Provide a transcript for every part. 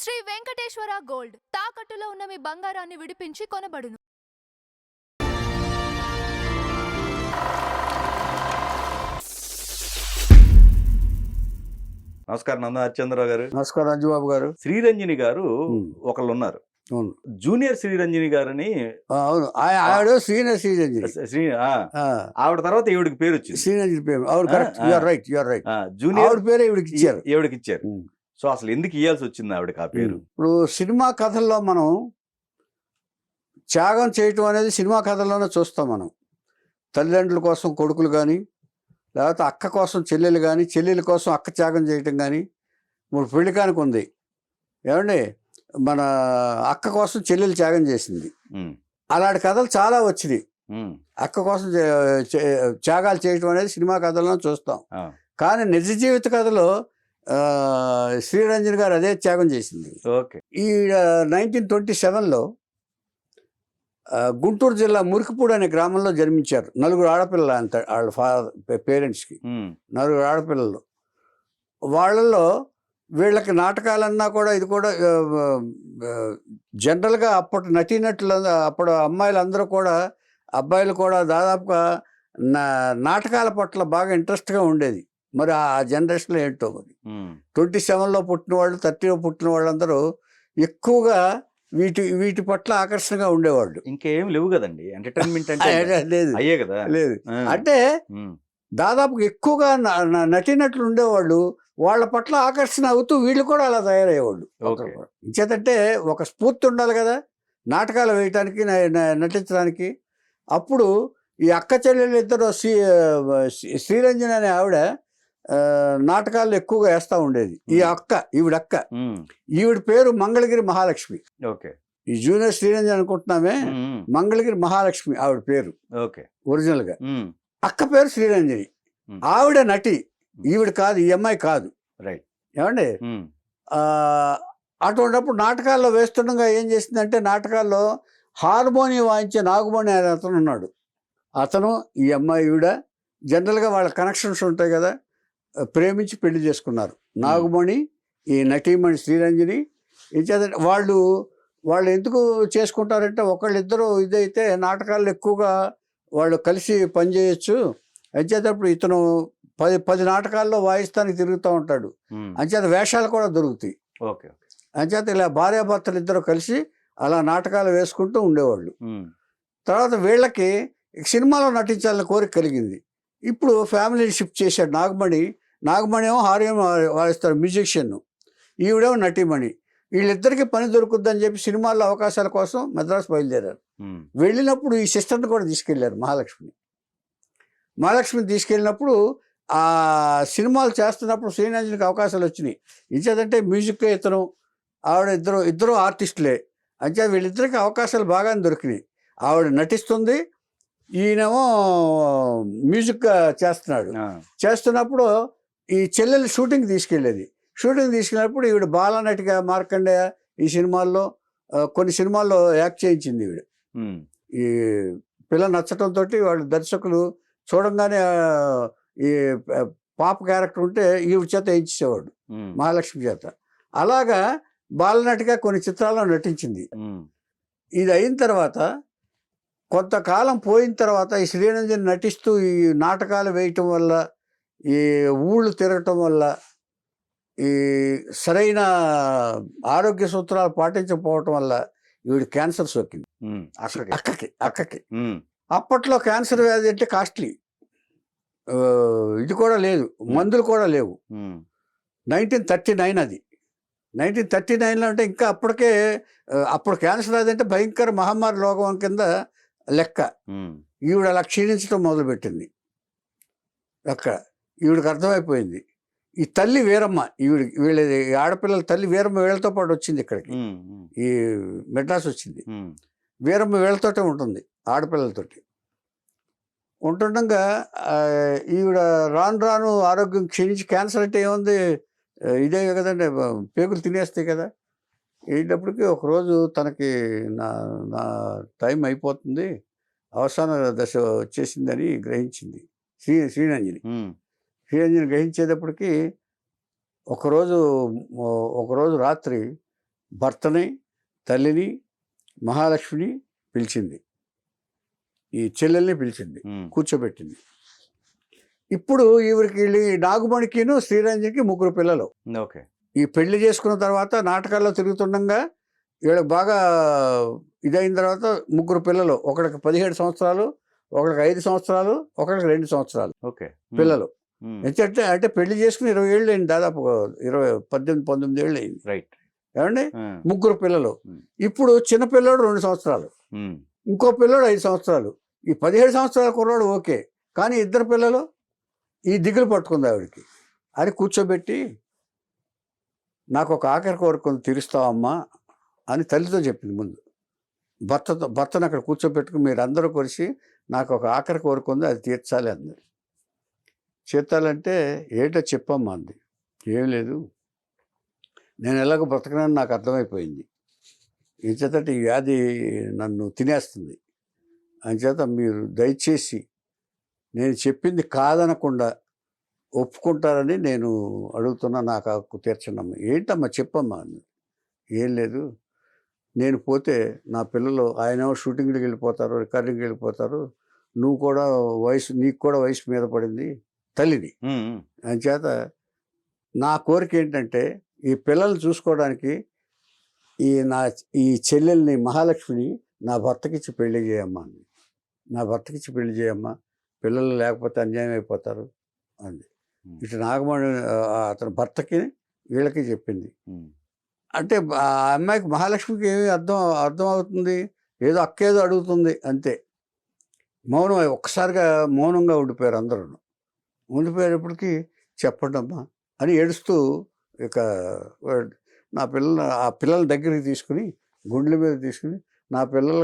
Shri Venkateswara gold తాకట్టులో ఉన్న మీ బంగారాన్ని విడిపించి కొనబడును. నమస్కారం నంద హరిచంద్రరావు గారు. నమస్కారం అంజుబాబు గారు. శ్రీరంజని గారు ఒకళ్ళు ఉన్నారు, అవును, జూనియర్ శ్రీరంజని గారని. అవును, ఆవిడ శ్రీరంజని. శ్రీ ఆవిడ తర్వాత ఈవిడికి పేరు వచ్చింది, శ్రీరంజని పేరు. అవును, correct, you are right. Junior ఆవిడ పేరు ఈవిడికి ఇచ్చారు. సో అసలు ఎందుకు ఇవ్వాల్సి వచ్చింది ఆవిడకి ఆ పేరు? ఇప్పుడు సినిమా కథల్లో మనం త్యాగం చేయటం అనేది సినిమా కథల్లోనే చూస్తాం. మనం తల్లిదండ్రుల కోసం కొడుకులు కానీ, లేకపోతే అక్క కోసం చెల్లెలు కానీ, చెల్లెల కోసం అక్క త్యాగం చేయటం కానీ. ఇప్పుడు పెళ్ళికానికి ఉంది ఏమండి, మన అక్క కోసం చెల్లెలు త్యాగం చేసింది. అలాంటి కథలు చాలా వచ్చినాయి. అక్క కోసం త్యాగాలు చేయటం అనేది సినిమా కథల్లో చూస్తాం. కానీ నిజ జీవిత కథలో శ్రీరంజని గారు అదే త్యాగం చేసింది. ఈ 1927లో గుంటూరు జిల్లా మురికిపూడి అనే గ్రామంలో జన్మించారు. 4 ఆడపిల్లలు అంత వాళ్ళ పేరెంట్స్కి, 4 ఆడపిల్లలు. వాళ్ళల్లో వీళ్ళకి నాటకాలన్నా కూడా ఇది కూడా జనరల్గా అప్పటి నటీనటులు, అప్పుడు అమ్మాయిలందరూ కూడా, అబ్బాయిలు కూడా దాదాపుగా నాటకాల పట్ల బాగా ఇంట్రెస్ట్గా ఉండేది. మరి ఆ జనరేషన్లో ఏంటో మరి 27లో పుట్టిన వాళ్ళు, 30లో పుట్టిన వాళ్ళందరూ ఎక్కువగా వీటి పట్ల ఆకర్షణగా ఉండేవాళ్ళు. ఇంకేం లేవు కదండి, ఎంటర్టైన్మెంట్ అంటే లేదు, అయ్యే కదా. లేదు అంటే దాదాపు ఎక్కువగా నటీనటులు ఉండేవాళ్ళు. వాళ్ళ పట్ల ఆకర్షణ అవుతూ వీళ్ళు కూడా అలా తయారయ్యేవాళ్ళు. ఇంచేతంటే ఒక స్ఫూర్తి ఉండాలి కదా నాటకాలు వేయటానికి, నటించడానికి. అప్పుడు ఈ అక్క చెల్లెలు ఇద్దరు, శ్రీరంజని అనే ఆవిడ నాటకాల్లో ఎక్కువగా వేస్తూ ఉండేది. ఈ అక్క, ఈవిడ పేరు మంగళగిరి మహాలక్ష్మి. ఈ జూనియర్ శ్రీరంజని అనుకుంటున్నామే, మంగళగిరి మహాలక్ష్మి ఆవిడ పేరు ఒరిజినల్ గా. అక్క పేరు శ్రీరంజని. ఆవిడ నటి, ఈవిడ కాదు, ఈ అమ్మాయి కాదు. ఏమండి, అటువంటిప్పుడు నాటకాల్లో వేస్తుండగా ఏం చేసిందంటే, నాటకాల్లో హార్మోనియం వాయించే నాగమణి అనే అతను ఉన్నాడు. అతను ఈ అమ్మాయి ఈవిడ జనరల్గా వాళ్ళ కనెక్షన్స్ ఉంటాయి కదా, ప్రేమించి పెళ్లి చేసుకున్నారు. నాగమణి, ఈ నటీమణి శ్రీరంజని. వాళ్ళు ఎందుకు చేసుకుంటారంటే, ఒకళ్ళిద్దరూ ఇదైతే నాటకాల్లో ఎక్కువగా వాళ్ళు కలిసి పనిచేయచ్చు. అంచేటప్పుడు ఇతను 10 నాటకాల్లో వాయిస్తానికి తిరుగుతూ ఉంటాడు. అంచేత వేషాలు కూడా దొరుకుతాయి. అంచేత ఇలా భార్యాభర్తలు ఇద్దరు కలిసి అలా నాటకాలు వేసుకుంటూ ఉండేవాళ్ళు. తర్వాత వీళ్ళకి సినిమాలో నటించాలని కోరిక కలిగింది. ఇప్పుడు ఫ్యామిలీని షిఫ్ట్ చేశాడు నాగమణి. ఏమో హార్మోనియం వాయిస్తారు, మ్యూజిషియన్. ఈవిడేమో నటీమణి. వీళ్ళిద్దరికీ పని దొరుకుద్దని చెప్పి సినిమాల్లో అవకాశాల కోసం మద్రాసు బయలుదేరారు. వెళ్ళినప్పుడు ఈ సిస్టర్ని కూడా తీసుకెళ్లారు, మహాలక్ష్మిని తీసుకెళ్ళినప్పుడు ఆ సినిమాలు చేస్తున్నప్పుడు శ్రీరంజనికి అవకాశాలు వచ్చినాయి. ఇంచేదంటే మ్యూజిక్ ఇతను ఆవిడ ఇద్దరు ఆర్టిస్టులే. అంచేత వీళ్ళిద్దరికి అవకాశాలు బాగానే దొరికినాయి. ఆవిడ నటిస్తుంది, ఈయనేమో మ్యూజిక్ చేస్తున్నప్పుడు ఈ చెల్లెలు షూటింగ్ తీసుకెళ్ళినప్పుడు ఈవిడ బాలనటిగా మార్కండేయ ఈ సినిమాల్లో, కొన్ని సినిమాల్లో యాక్ట్ చేయించింది ఈవిడ. ఈ పిల్ల నచ్చటంతో వాళ్ళు దర్శకులు చూడంగానే ఈ పాప క్యారెక్టర్ ఉంటే ఈవిడ చేత వేయించేవాడు, మహాలక్ష్మి చేత. అలాగా బాలనటిగా కొన్ని చిత్రాల్లో నటించింది. ఇది అయిన తర్వాత కొంతకాలం పోయిన తర్వాత ఈ శ్రీరంజని నటిస్తూ ఈ నాటకాలు వేయటం వల్ల, ఈ ఊళ్ళు తిరగటం వల్ల, ఈ సరైన ఆరోగ్య సూత్రాలు పాటించకపోవటం వల్ల ఈవిడ క్యాన్సర్ సోకింది అక్కకి. అప్పట్లో క్యాన్సర్ వ్యాధి అంటే కాస్ట్లీ, ఇది కూడా లేదు, మందులు కూడా లేవు. 1939 అది. 1939లో అంటే ఇంకా అప్పుడు క్యాన్సర్ వ్యాధి అంటే భయంకర మహమ్మారి రోగం కింద లెక్క. ఈవిడ అలా క్షీణించడం మొదలుపెట్టింది. ఈవిడికి అర్థమైపోయింది. ఈ తల్లి వీరమ్మ, వీళ్ళ ఆడపిల్లల తల్లి వీరమ్మ వీళ్ళతో పాటు వచ్చింది ఇక్కడికి, ఈ మెడ్రాస్ వచ్చింది. వీరమ్మ వీళ్ళతోటే ఉంటుంది, ఆడపిల్లలతోటి ఉంటుండగా ఈవిడ రాను ఆరోగ్యం క్షీణించి, క్యాన్సర్ అంటే ఏముంది, ఇదే కదండి, పేగులు తినేస్తాయి కదా. వెళ్ళేటప్పటికి ఒకరోజు తనకి నా టైం అయిపోతుంది, అవసాన దశ వచ్చేసిందని గ్రహించింది శ్రీరంజని. గ్రహించేటప్పటికి ఒకరోజు రాత్రి భర్తని, తల్లిని, మహాలక్ష్మిని పిలిచింది, ఈ చెల్లెల్ని పిలిచింది, కూర్చోబెట్టింది. ఇప్పుడు ఈవిడికి నాగుమణికిను శ్రీరంజన్కి 3 పిల్లలు. ఓకే. ఈ పెళ్లి చేసుకున్న తర్వాత నాటకాల్లో తిరుగుతుండగా వీళ్ళకి బాగా ఇదైన తర్వాత 3 పిల్లలు. ఒకడికి 17 సంవత్సరాలు, ఒకడికి 5 సంవత్సరాలు, ఒకడికి 2 సంవత్సరాలు ఓకే. పిల్లలు. అంటే పెళ్లి చేసుకుని 20 ఏళ్ళు అయింది, దాదాపు 18-19 ఏళ్ళు అయింది. రైట్. ఏమండి, 3 పిల్లలు. ఇప్పుడు చిన్న పిల్లోడు 2 సంవత్సరాలు, ఇంకో పిల్లోడు 5 సంవత్సరాలు. ఈ 17 సంవత్సరాల కుర్రాడు ఓకే, కానీ 2 పిల్లలు ఈ దిగులు పట్టుకుంది ఆవిడికి. అని కూర్చోబెట్టి నాకు ఒక ఆఖరి కోరిక తీరుస్తావమ్మా అని తల్లితో చెప్పింది ముందు. భర్తను అక్కడ కూర్చోబెట్టుకుని మీరు అందరూ కలిసి నాకు ఒక ఆఖరి కోరిక ఉంది, అది తీర్చాలి అంది. చేర్చాలంటే ఏంటో చెప్పమ్మా అంది. ఏం లేదు, నేను ఎలాగో బ్రతకనని నాకు అర్థమైపోయింది. ఈ చేత ఈ వ్యాధి నన్ను తినేస్తుంది. అంచేత మీరు దయచేసి నేను చెప్పింది కాదనకుండా ఒప్పుకుంటారని నేను అడుగుతున్నా, నాకు హక్కు తీర్చండమ్మా. ఏంటమ్మా చెప్పమ్మా అంది. ఏం లేదు, నేను పోతే నా పిల్లలు ఆయన షూటింగ్కి వెళ్ళిపోతారు, రికార్డింగ్కి వెళ్ళిపోతారు, నువ్వు కూడా నీకు కూడా వయసు మీద పడింది తల్లిని. అంచేత నా కోరిక ఏంటంటే ఈ పిల్లల్ని చూసుకోవడానికి ఈ చెల్లెల్ని మహాలక్ష్మిని నా భర్తకిచ్చి పెళ్లి చేయమ్మా అంది. నా భర్తకిచ్చి పెళ్లి చేయమ్మా, పిల్లలు లేకపోతే అన్యాయం అయిపోతారు అంది. ఇటు నాగమణి అతని భర్తకి వీళ్ళకి చెప్పింది. అంటే ఆ అమ్మాయికి మహాలక్ష్మికి ఏమి అర్థం అవుతుంది, ఏదో అక్కేదో అడుగుతుంది అంతే. మౌనం, ఒక్కసారిగా మౌనంగా ఉండిపోయారు అందరూ. ఉండిపోయేటప్పటికి చెప్పండి అమ్మా అని ఏడుస్తూ ఇక ఆ పిల్లల దగ్గరికి తీసుకుని గుండెల మీద తీసుకుని, నా పిల్లలు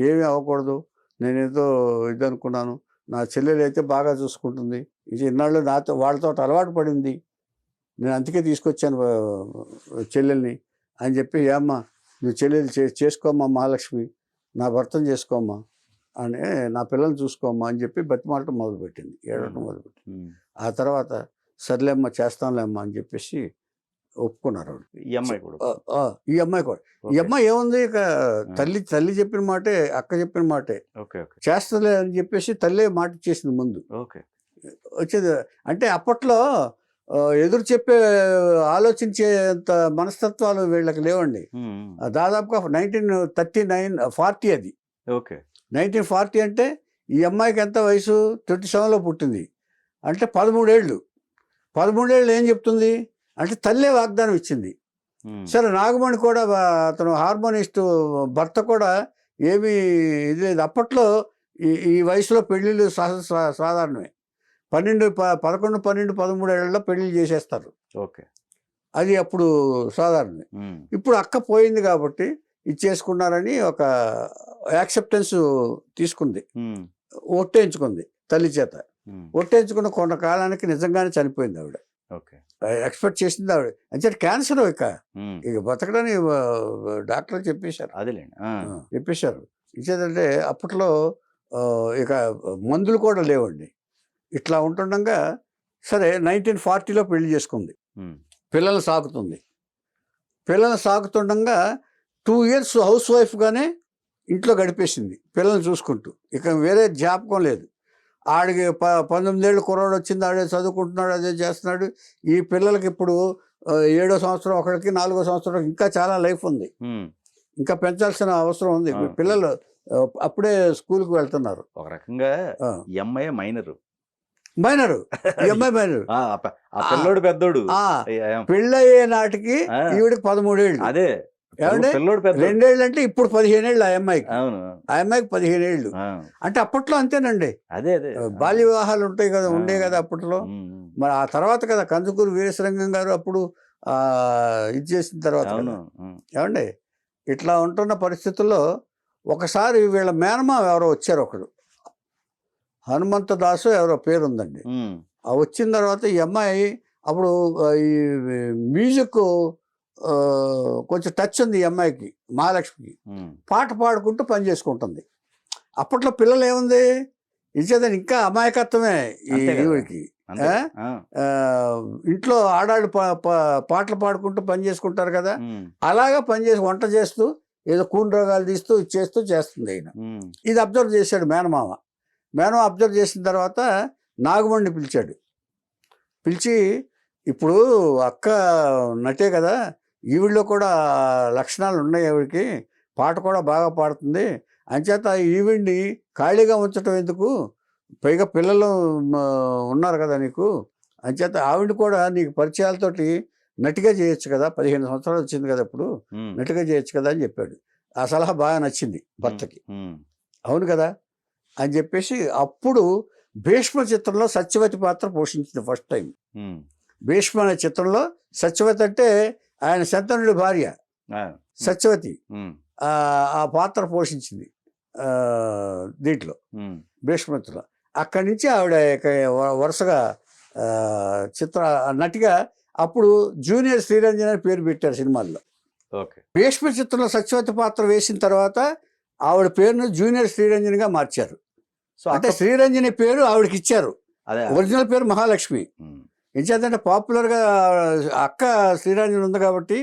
ఏమీ అవ్వకూడదు, నేనేదో ఇది అనుకున్నాను, నా చెల్లెలు అయితే బాగా చూసుకుంటుంది, ఇది ఇన్నాళ్ళు వాళ్ళతో అలవాటు పడింది, నేను అందుకే తీసుకొచ్చాను చెల్లెల్ని అని చెప్పి, ఏమ్మా నువ్వు చెల్లెలు చేసుకోమ్మా మహాలక్ష్మి, నా భర్తను చేసుకోమ్మా అని, నా పిల్లల్ని చూసుకోమ్మా అని చెప్పి బతిమాలటం మొదలుపెట్టింది, ఏడవటం మొదలుపెట్టింది. ఆ తర్వాత సర్లేమ్మా చేస్తానులేమ్మా అని చెప్పేసి ఒప్పుకున్నారు. ఈ అమ్మాయి కూడా ఈ అమ్మాయి ఏముంది, ఇక తల్లి చెప్పిన మాటే, అక్క చెప్పిన మాటే చేస్తలే అని చెప్పేసి తల్లే మాట ఇచ్చేసింది ముందు. వచ్చేది అంటే అప్పట్లో ఎదురు చెప్పే ఆలోచించేంత మనస్తత్వాలు వీళ్ళకి లేవండి. దాదాపుగా 1940 అది. 1940 అంటే ఈ అమ్మాయికి ఎంత వయసు, 27లో పుట్టింది అంటే 13 ఏళ్ళు. 13 ఏళ్ళు ఏం చెప్తుంది అంటే తల్లే వాగ్దానం ఇచ్చింది. సరే, నాగమణి కూడా అతను హార్మోనిస్ట్ భర్త కూడా ఏమీ ఇది లేదు. అప్పట్లో ఈ వయసులో పెళ్ళిళ్ళు సాధారణమే. 11, 12, 13 ఏళ్ళలో పెళ్లి చేసేస్తారు. అది అప్పుడు సాధారణమే. ఇప్పుడు అక్క పోయింది కాబట్టి ఇచ్చేసుకున్నారని ఒక యాక్సెప్టెన్స్ తీసుకుంది, ఒట్టేయించుకుంది తల్లి చేత. ఒట్టేయించుకున్న కొంతకాలానికి నిజంగానే చనిపోయింది ఆవిడ. ఎక్స్పెక్ట్ చేసింది ఆవిడ. అంటే క్యాన్సర్ ఇక బతకడానికి డాక్టర్ చెప్పేశారు. ఇచ్చేదంటే అప్పట్లో ఇక మందులు కూడా లేవండి. ఇట్లా ఉంటుండగా సరే 1940లో పెళ్లి చేసుకుంది, పిల్లలు సాకుతుండగా 2 years హౌస్ వైఫ్గానే ఇంట్లో గడిపేసింది, పిల్లల్ని చూసుకుంటూ. ఇక వేరే జ్ఞాపకం లేదు. ఆడికి 19 ఏళ్ళు కుర్రాడు వచ్చింది, ఆడే చదువుకుంటున్నాడు, అదే చేస్తున్నాడు. ఈ పిల్లలకి ఇప్పుడు 7వ సంవత్సరం, ఒకరికి 4వ సంవత్సరం, ఇంకా చాలా లైఫ్ ఉంది, ఇంకా పెంచాల్సిన అవసరం ఉంది. పిల్లలు అప్పుడే స్కూల్కి వెళ్తున్నారు. ఒక రకంగా ఈ అమ్మాయి మైనరు, ఈ అమ్మాయి మైనరు, పిల్లోడు పెద్దోడు. పెళ్ళయ్యే నాటికి ఈవిడికి 13 ఏళ్ళు. అదే 2 ఏళ్ళు అంటే ఇప్పుడు 15 ఏళ్ళు ఆ అమ్మాయికి. ఆ అమ్మాయికి 15 ఏళ్ళు. అంటే అప్పట్లో అంతేనండి, బాల్య వివాహాలు ఉంటాయి కదా, ఉండే కదా అప్పట్లో. మరి ఆ తర్వాత కదా కందుకూరు వీరేశలింగం గారు అప్పుడు ఇది చేసిన తర్వాత ఏమండి. ఇట్లా ఉంటున్న పరిస్థితుల్లో ఒకసారి వీళ్ళ మేనమామ ఎవరో వచ్చారు, ఒకడు హనుమంత దాసు ఎవరో పేరు ఉందండి. వచ్చిన తర్వాత ఈ అమ్మాయి అప్పుడు ఈ మ్యూజిక్ కొంచెం టచ్ ఉంది ఈ అమ్మాయికి, మహాలక్ష్మికి. పాట పాడుకుంటూ పని చేసుకుంటుంది. అప్పట్లో పిల్లలు ఏముంది, ఇచ్చేదని ఇంకా అమాయకత్వమే అంతే కదా. ఈవిడికి. అంతే. ఆ. ఇంట్లో ఆడాళ్ళు పాటలు పాడుకుంటూ పని చేసుకుంటారు కదా, ఉమ్. అలాగా పని చేసి వంట చేస్తూ ఏదో కూని రోగాలు తీస్తూ చేస్తుంది ఆయన. ఉమ్. ఇది అబ్జర్వ్ చేశాడు మేనమామ. అబ్జర్వ్ చేసిన తర్వాత నాగమణిని పిలిచాడు. పిలిచి, ఇప్పుడు అక్క నటే కదా, ఈవిడిలో కూడా లక్షణాలు ఉన్నాయి, ఆవిడికి పాట కూడా బాగా పాడుతుంది, అంచేత ఈవిడ్ని ఖాళీగా ఉంచటం ఎందుకు, పైగా పిల్లలు ఉన్నారు కదా నీకు, అంచేత ఆవిడ కూడా నీకు పరిచయాలతోటి నటిగా చేయొచ్చు కదా, 15 సంవత్సరాలు వచ్చింది కదా ఇప్పుడు, నటిగా చేయొచ్చు కదా అని చెప్పాడు. ఆ సలహా బాగా నచ్చింది భర్తకి. అవును కదా అని చెప్పేసి అప్పుడు భీష్మ చిత్రంలో సత్యవతి పాత్ర పోషించింది ఫస్ట్ టైం. భీష్మ అనే చిత్రంలో సత్యవతి అంటే ఆయన శంతనుడి భార్య సత్యవతి, ఆ పాత్ర పోషించింది దీంట్లో భీష్మతిలో. అక్కడి నుంచి ఆవిడ వరుసగా నటిగా అప్పుడు జూనియర్ శ్రీరంజని అని పేరు పెట్టారు సినిమాల్లో. భీష్మ చిత్రంలో సత్యవతి పాత్ర వేసిన తర్వాత ఆవిడ పేరును జూనియర్ శ్రీరంజనిగా మార్చారు. సో అంటే శ్రీరంజని పేరు ఆవిడకి ఇచ్చారు, ఒరిజినల్ పేరు మహాలక్ష్మి. ఎంచేతంటే పాపులర్గా అక్క శ్రీరంజని ఉంది కాబట్టి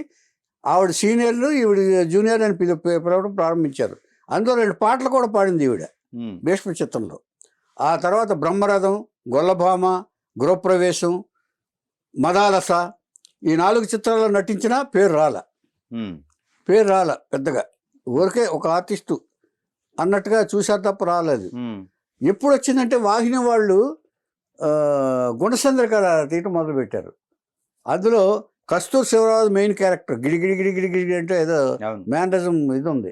ఆవిడ సీనియర్లు, ఈవిడ జూనియర్ అని పిలవడం ప్రారంభించారు. అందులో 2 పాటలు కూడా పాడింది ఈవిడ భీష్మ చిత్రంలో. ఆ తర్వాత బ్రహ్మరథం, గొల్లభామ, గృహప్రవేశం, మదాలస, ఈ 4 చిత్రాల్లో నటించినా పేరు రాల పెద్దగా, ఊరికే ఒక ఆర్టిస్టు అన్నట్టుగా చూశారు తప్ప రాలేదు. ఎప్పుడు వచ్చిందంటే వాహిని వాళ్ళు గుణచంద్రిక తీయటం మొదలుపెట్టారు. అందులో కస్తూర్ శివరాజు మెయిన్ క్యారెక్టర్, గిడి అంటే ఏదో మేనరిజం ఇది ఉంది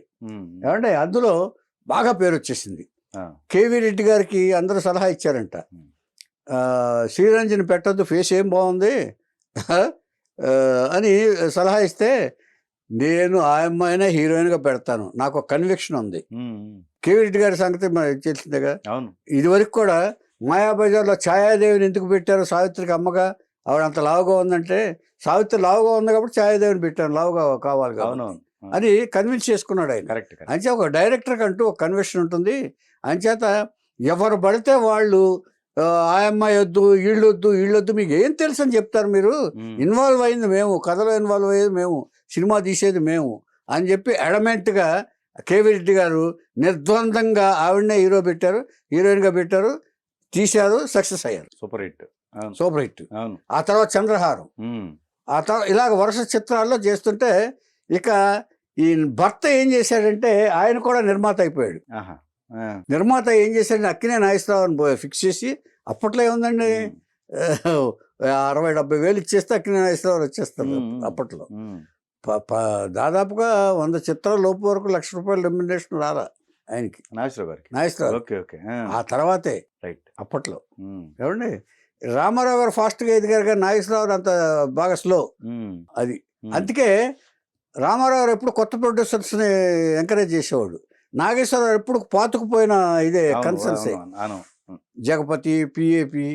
ఏమంటే, అందులో బాగా పేరు వచ్చేసింది. కేవీ రెడ్డి గారికి అందరూ సలహా ఇచ్చారంట, శ్రీరంజని పెట్టద్దు, ఫేస్ ఏం బాగుంది అని సలహా ఇస్తే, నేను ఆ అమ్మాయినే హీరోయిన్గా పెడతాను, నాకు ఒక కన్విక్షన్ ఉంది. కేవీ రెడ్డి గారి సంగతి మనకి తెలిసిందేగా. ఇది వరకు కూడా మాయాబజార్లో ఛాయాదేవిని ఎందుకు పెట్టారు సావిత్రికి అమ్మగా, ఆవిడ అంత లావుగా ఉందంటే, సావిత్రి లావుగా ఉంది కాబట్టి ఛాయాదేవిని పెట్టాను, లావుగా కావాలి కాబట్టి అని కన్విన్స్ చేసుకున్నాడు ఆయన. అంచేత ఒక డైరెక్టర్కి అంటూ ఒక కన్విక్షన్ ఉంటుంది. అంచేత ఎవరు పడితే వాళ్ళు ఆ అమ్మాయి వద్దు, వీళ్ళొద్దు, మీకు ఏం తెలుసు అని చెప్తారు, మీరు ఇన్వాల్వ్ అయింది మేము, కథలో ఇన్వాల్వ్ అయ్యేది మేము, సినిమా తీసేది మేము అని చెప్పి అడమెంట్గా కేవీ రెడ్డి గారు నిర్ద్వందంగా ఆవిడనే హీరోయిన్గా పెట్టారు, తీశారు, సక్సెస్ అయ్యారు, సూపర్ హిట్. ఆ తర్వాత చంద్రహారం, ఆ తర్వాత ఇలాగ వరుస చిత్రాల్లో చేస్తుంటే, ఇక ఈ భర్త ఏం చేశాడంటే ఆయన కూడా నిర్మాత అయిపోయాడు. నిర్మాత ఏం చేశాడంటే అక్కినేని నాగేశ్వరరావుని ఫిక్స్ చేసి, అప్పట్లో ఏముందండి 60-70 వేలు ఇచ్చేస్తే అక్కినేని నాగేశ్వరరావు వచ్చేస్తారు. అప్పట్లో దాదాపుగా 100 చిత్రాల లోపు వరకు ₹1,00,000 రెమ్యునరేషన్ రాలా ఆయనకి, నాగేశ్వరరావు. ఆ తర్వాతే అప్పట్లో ఏమండి రామారావు గారు ఫాస్ట్గా ఎదిగారు కానీ నాగేశ్వరరావు అంత బాగా స్లో అది. అందుకే రామారావు గారు ఎప్పుడు కొత్త ప్రొడ్యూసర్స్ని ఎంకరేజ్ చేసేవాడు, నాగేశ్వరరావు ఎప్పుడు పాతుకుపోయిన ఇదే కన్సర్న్సే, జగపతి, పిఏపి,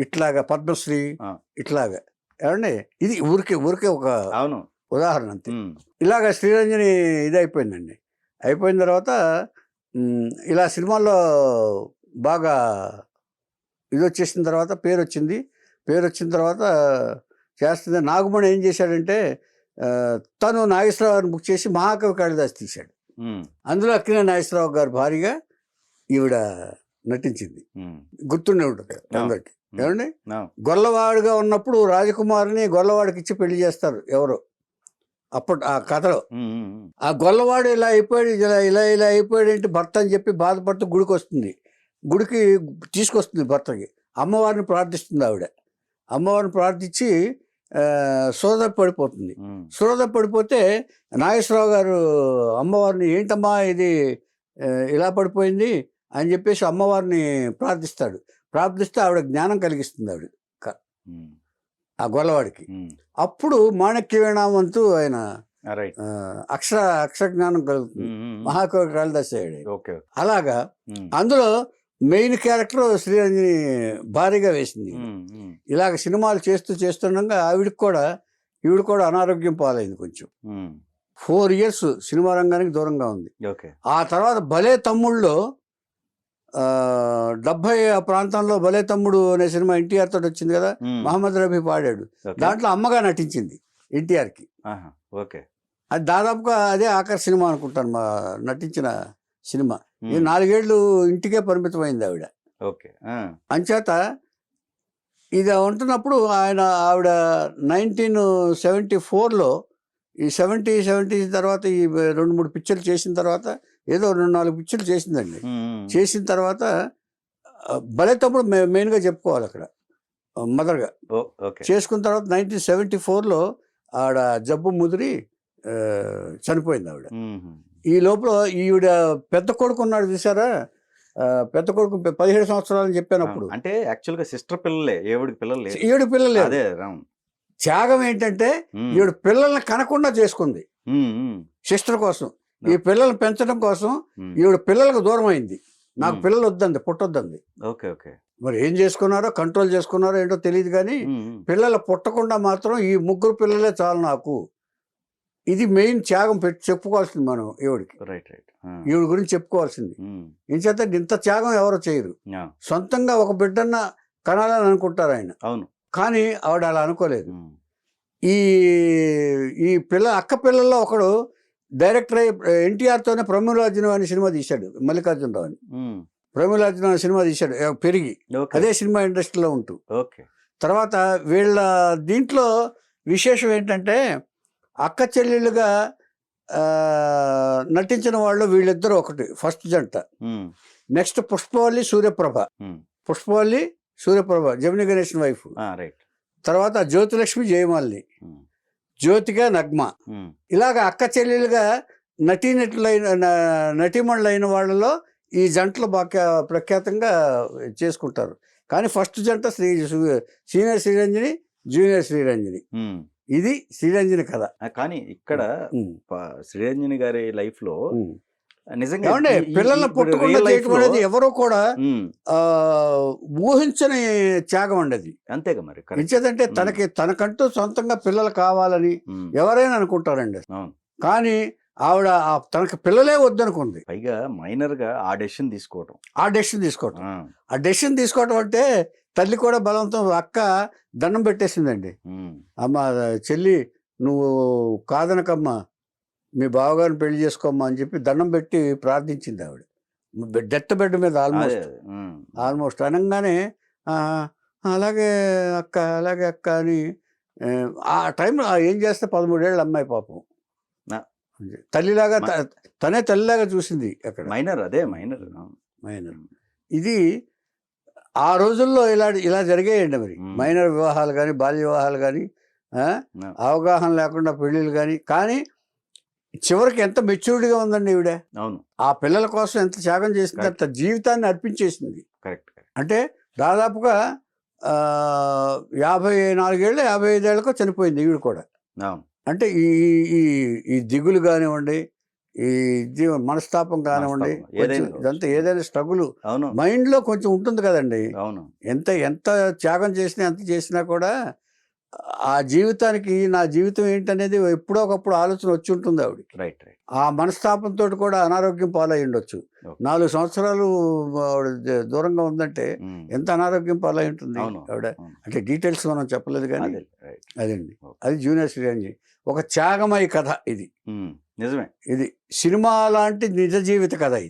ఇట్లాగా పద్మశ్రీ, ఇట్లాగా ఏమండి. ఇది ఊరికే ఒక ఉదాహరణ అంతే. ఇలాగ శ్రీరంజని ఇది అయిపోయిందండి. అయిపోయిన తర్వాత ఇలా సినిమాల్లో బాగా ఇది వచ్చేసిన తర్వాత పేరు వచ్చిన తర్వాత చేస్తుంది. నాగమణి ఏం చేశాడంటే తను నాగేశ్వరరావుని బుక్ చేసి మహాకవి కాళిదాస్ తీశాడు. అందులో అక్కినేని నాగేశ్వరరావు గారి భార్యగా ఈవిడ నటించింది, గుర్తుండే ఉంటుంది అందరికి ఏమండి. గొల్లవాడుగా ఉన్నప్పుడు రాజకుమారిని గొల్లవాడికి ఇచ్చి పెళ్లి చేస్తారు ఎవరో అప్పుడు ఆ కథలో. ఆ గొల్లవాడు ఇలా అయిపోయాడు ఏంటి భర్త అని చెప్పి బాధపడుతూ గుడికి తీసుకొస్తుంది భర్తకి. అమ్మవారిని ప్రార్థిస్తుంది ఆవిడ. అమ్మవారిని ప్రార్థించి సోద పడిపోతే నాగేశ్వరరావు గారు అమ్మవారిని, ఏంటమ్మా ఇది ఇలా పడిపోయింది అని చెప్పేసి అమ్మవారిని ప్రార్థిస్తే ఆవిడ జ్ఞానం కలిగిస్తుంది ఆవిడ ఆ గొల్లవాడికి. అప్పుడు మాణిక్యవీణావంతు ఆయన అక్షర జ్ఞానం కలుగుతుంది, మహాకవి కాళిదాస్ అయ్యాడు. అలాగా అందులో మెయిన్ క్యారెక్టర్ శ్రీరంజని భారీగా వేసింది. ఇలాగ సినిమాలు చేస్తుండగా ఈవిడ కూడా అనారోగ్యం పాలైంది. కొంచెం 4 years సినిమా రంగానికి దూరంగా ఉంది. ఆ తర్వాత భలే తమ్ముళ్ళలో 70 ఆ ప్రాంతంలో భలే తమ్ముడు అనే సినిమా ఎన్టీఆర్ తోటి వచ్చింది కదా, మహమ్మద్ రఫీ పాడాడు. ఓకే. దాంట్లో అమ్మగా నటించింది ఎన్టీఆర్కి. ఆహా, ఓకే. అది దాదాపుగా అదే ఆఖరి సినిమా అనుకుంటాను మా నటించిన సినిమా. ఈ ఉమ్, 4 ఏళ్ళు ఇంటికే పరిమితమైంది ఆవిడ. ఓకే. అంచేత ఇది ఉంటున్నప్పుడు ఆవిడ 1974లో ఈ 70 తర్వాత ఈ 2-3 పిక్చర్లు చేసిన తర్వాత, ఏదో 2-4 పిక్చర్లు చేసిందండి. చేసిన తర్వాత భలే తమ్ముడు మెయిన్గా చెప్పుకోవాలి అక్కడ మదర్గా. ఓకే. చేసుకున్న తర్వాత 1974లో ఆవిడ జబ్బు ముదిరి చనిపోయింది ఆవిడ. ఈ లోపల ఈవిడ పెద్ద కొడుకు ఉన్నాడు చూసారా, పెద్ద కొడుకు 17 సంవత్సరాలు చెప్పాను అప్పుడు. అంటే యాక్చువల్ గా సిస్టర్ పిల్లలే, ఏవిడికి పిల్లలు లేరు. 7 పిల్లలు. అదే రామ్. త్యాగం ఏంటంటే ఈవిడ పిల్లల్ని కనకుండా చేసుకుంది సిస్టర్ కోసం. ఈ పిల్లల్ని పెంచడం కోసం ఈవిడ పిల్లలకు దూరం అయింది. నాకు పిల్లలు వద్దంది, పుట్టొద్దంది. Okay, okay. మరి ఏం చేసుకున్నారో, కంట్రోల్ చేసుకున్నారో ఏంటో తెలియదు కానీ పిల్లలు పుట్టకుండా మాత్రం ఈ 3 పిల్లలే చాలు నాకు. ఇది మెయిన్ త్యాగం పెట్టి చెప్పుకోవాల్సింది మనం ఈవిడికి. Right, right. ఈవిడ గురించి చెప్పుకోవాల్సింది. ఇంచేత ఇంత త్యాగం ఎవరు చేయరు. సొంతంగా ఒక బిడ్డన్న కనాలని అనుకుంటారు ఆయన. అవును. కానీ ఆవిడ అలా అనుకోలేదు. ఈ అక్క పిల్లల్లో ఒకడు డైరెక్టర్ అయ్యి ఎన్టీఆర్తోనే ప్రమీలార్జున అనే సినిమా తీశాడు, మల్లికార్జునరావు అని. ప్రమీలార్జున అనే సినిమా తీశాడు పెరిగి, అదే సినిమా ఇండస్ట్రీలో ఉంటూ. తర్వాత వీళ్ళ దీంట్లో విశేషం ఏంటంటే అక్క చెల్లెళ్ళుగా నటించిన వాళ్ళు వీళ్ళిద్దరూ ఒకటి ఫస్ట్ జంట. నెక్స్ట్ పుష్పవల్లి సూర్యప్రభ జమిని గణేషన్ వైఫ్. తర్వాత జ్యోతిలక్ష్మి జయమాలిని, జ్యోతిక నగ్మ. ఇలాగ అక్క చెల్లెలుగా నటీమణులైన వాళ్ళలో ఈ జంటలు బాగా ప్రఖ్యాతంగా చేసుకుంటారు. కానీ ఫస్ట్ జంట సీనియర్ శ్రీరంజని, జూనియర్ శ్రీరంజని. ఇది శ్రీరంజని కథ. కానీ ఇక్కడ శ్రీరంజని గారి లైఫ్ లో నిజంగా పిల్లల్ని పుట్టకుండా చేయటం అనేది ఎవరో కూడా ఊహించని త్యాగం అండి అది. అంతేగా మరి. ఇచ్చేదంటే తనకంటూ సొంతంగా పిల్లలు కావాలని ఎవరైనా అనుకుంటారండి. కానీ ఆవిడ తనకి పిల్లలే వద్దనుకుంది. పైగా మైనర్ గా ఆ డెసిషన్ తీసుకోవటం అంటే తల్లి కూడా బలవంతం. అక్క దండం పెట్టేసిందండి. అమ్మ చెల్లి నువ్వు కాదనకమ్మా, మీ బావగారిని పెళ్లి చేసుకోమ్మా అని చెప్పి దండం పెట్టి ప్రార్థించింది ఆవిడ. డెత్ బెడ్ మీద ఆల్మోస్ట్ అనగానే అలాగే అక్క అని ఆ టైంలో ఏం చేస్తే 13 ఏళ్ళ అమ్మాయి పాపం తల్లిలాగా తనే తల్లిలాగా చూసింది అక్కడ. మైనర్ ఇది ఆ రోజుల్లో ఇలా జరిగాయండి. మరి మైనర్ వివాహాలు కానీ, బాల్య వివాహాలు కానీ, అవగాహన లేకుండా పెళ్ళిళ్ళు కానీ చివరికి ఎంత మెచ్యూరిటీగా ఉందండి ఈవిడ. అవును. ఆ పిల్లల కోసం ఎంత త్యాగం చేసింది, అంత జీవితాన్ని అర్పించేసింది. అంటే దాదాపుగా 54 ఏళ్ళు 55 ఏళ్ళకో చనిపోయింది ఈవిడ కూడా. అంటే ఈ దిగులు కానివ్వండి, ఈ మనస్తాపం కానివ్వండి, ఇదంతా ఏదైనా స్ట్రగుల్ మైండ్ లో కొంచెం ఉంటుంది కదండి. ఎంత త్యాగం చేసినా ఎంత చేసినా కూడా ఆ జీవితానికి నా జీవితం ఏంటనేది ఎప్పుడో ఒకప్పుడు ఆలోచన వచ్చి ఉంటుంది ఆవిడకి. ఆ మనస్తాపంతో కూడా అనారోగ్యం పాలై ఉండొచ్చు. 4 సంవత్సరాలు ఆవిడ దూరంగా ఉందంటే ఎంత అనారోగ్యం పాలై ఉంటుంది ఆవిడ. అంటే డీటెయిల్స్ మనం చెప్పలేదు కానీ అదండి. అది జూనియర్ శ్రీరంజని ఒక త్యాగమయ కథ. ఇది నిజమే. ఇది సినిమా లాంటి నిజ జీవిత కథ ఇది.